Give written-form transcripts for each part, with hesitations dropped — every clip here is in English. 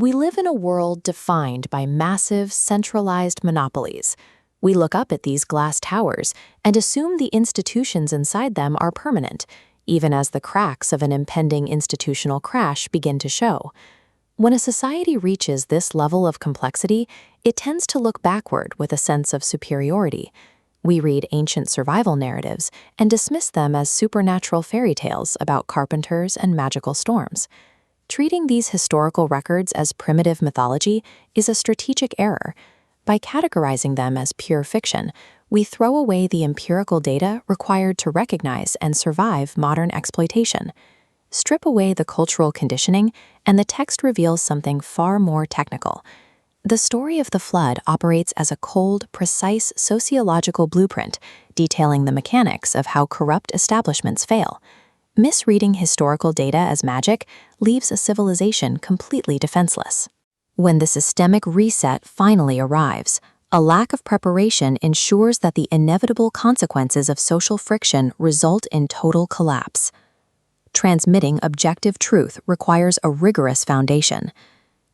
We live in a world defined by massive, centralized monopolies. We look up at these glass towers and assume the institutions inside them are permanent, even as the cracks of an impending institutional crash begin to show. When a society reaches this level of complexity, it tends to look backward with a sense of superiority. We read ancient survival narratives and dismiss them as supernatural fairy tales about carpenters and magical storms. Treating these historical records as primitive mythology is a strategic error. By categorizing them as pure fiction, we throw away the empirical data required to recognize and survive modern exploitation. Strip away the cultural conditioning, and the text reveals something far more technical. The story of the flood operates as a cold, precise sociological blueprint, detailing the mechanics of how corrupt establishments fail. Misreading historical data as magic leaves a civilization completely defenseless. When the systemic reset finally arrives, a lack of preparation ensures that the inevitable consequences of social friction result in total collapse. Transmitting objective truth requires a rigorous foundation.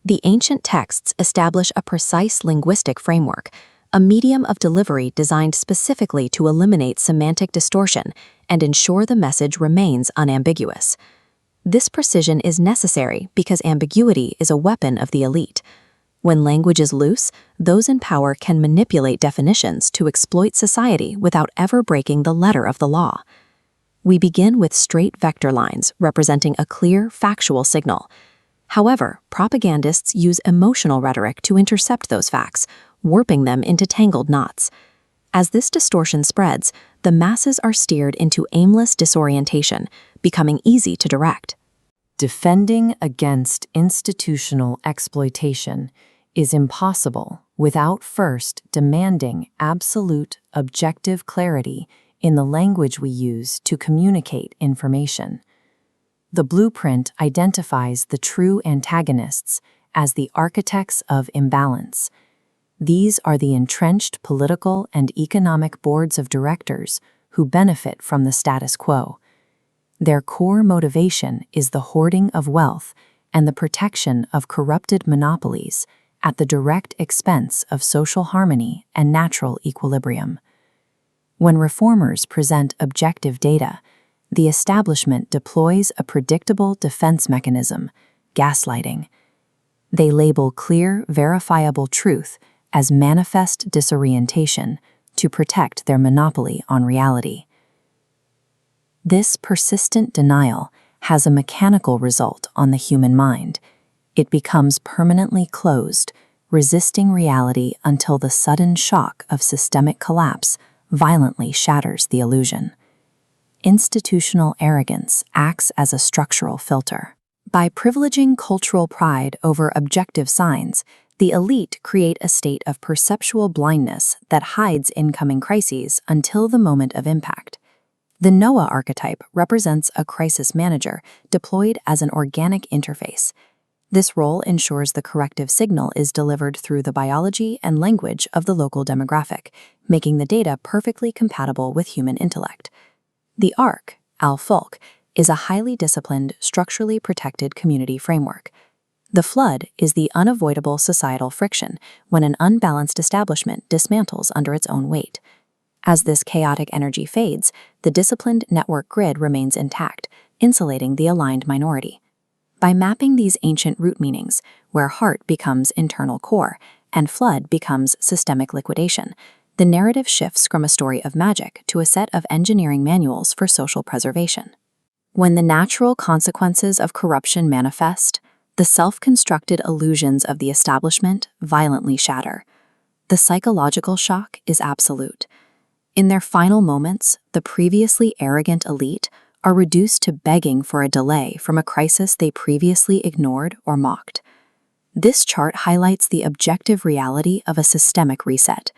The ancient texts establish a precise linguistic framework, a medium of delivery designed specifically to eliminate semantic distortion and ensure the message remains unambiguous. This precision is necessary because ambiguity is a weapon of the elite. When language is loose, those in power can manipulate definitions to exploit society without ever breaking the letter of the law. We begin with straight vector lines representing a clear, factual signal. However, propagandists use emotional rhetoric to intercept those facts, warping them into tangled knots. As this distortion spreads, the masses are steered into aimless disorientation, becoming easy to direct. Defending against institutional exploitation is impossible without first demanding absolute, objective clarity in the language we use to communicate information. The blueprint identifies the true antagonists as the architects of imbalance. These are the entrenched political and economic boards of directors who benefit from the status quo. Their core motivation is the hoarding of wealth and the protection of corrupted monopolies at the direct expense of social harmony and natural equilibrium. When reformers present objective data, the establishment deploys a predictable defense mechanism, gaslighting. They label clear, verifiable truth as manifest disorientation to protect their monopoly on reality. This persistent denial has a mechanical result on the human mind. It becomes permanently closed, resisting reality until the sudden shock of systemic collapse violently shatters the illusion. Institutional arrogance acts as a structural filter. By privileging cultural pride over objective signs, the elite create a state of perceptual blindness that hides incoming crises until the moment of impact. The Noah archetype represents a crisis manager deployed as an organic interface. This role ensures the corrective signal is delivered through the biology and language of the local demographic, making the data perfectly compatible with human intellect. The ARC, al-fulk, is a highly disciplined, structurally protected community framework. The flood is the unavoidable societal friction when an unbalanced establishment dismantles under its own weight. As this chaotic energy fades, the disciplined network grid remains intact, insulating the aligned minority. By mapping these ancient root meanings, where heart becomes internal core and flood becomes systemic liquidation, the narrative shifts from a story of magic to a set of engineering manuals for social preservation. When the natural consequences of corruption manifest, the self-constructed illusions of the establishment violently shatter. The psychological shock is absolute. In their final moments, the previously arrogant elite are reduced to begging for a delay from a crisis they previously ignored or mocked. This chart highlights the objective reality of a systemic reset.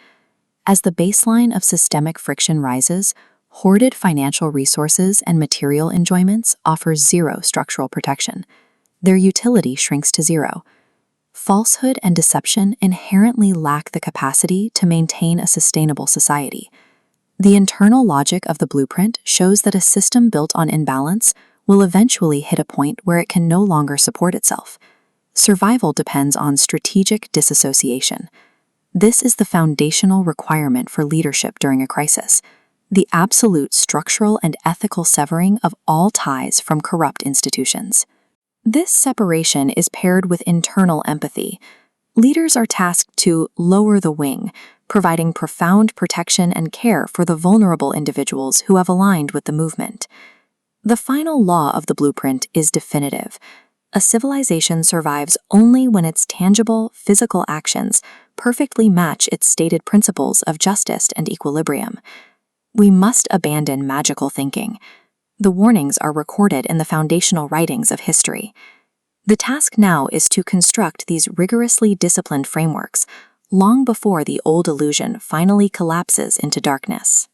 As the baseline of systemic friction rises, hoarded financial resources and material enjoyments offer zero structural protection. Their utility shrinks to zero. Falsehood and deception inherently lack the capacity to maintain a sustainable society. The internal logic of the blueprint shows that a system built on imbalance will eventually hit a point where it can no longer support itself. Survival depends on strategic disassociation. This is the foundational requirement for leadership during a crisis, the absolute structural and ethical severing of all ties from corrupt institutions. This separation is paired with internal empathy. Leaders are tasked to lower the wing, providing profound protection and care for the vulnerable individuals who have aligned with the movement. The final law of the blueprint is definitive. A civilization survives only when its tangible, physical actions perfectly match its stated principles of justice and equilibrium. We must abandon magical thinking. The warnings are recorded in the foundational writings of history. The task now is to construct these rigorously disciplined frameworks long before the old illusion finally collapses into darkness.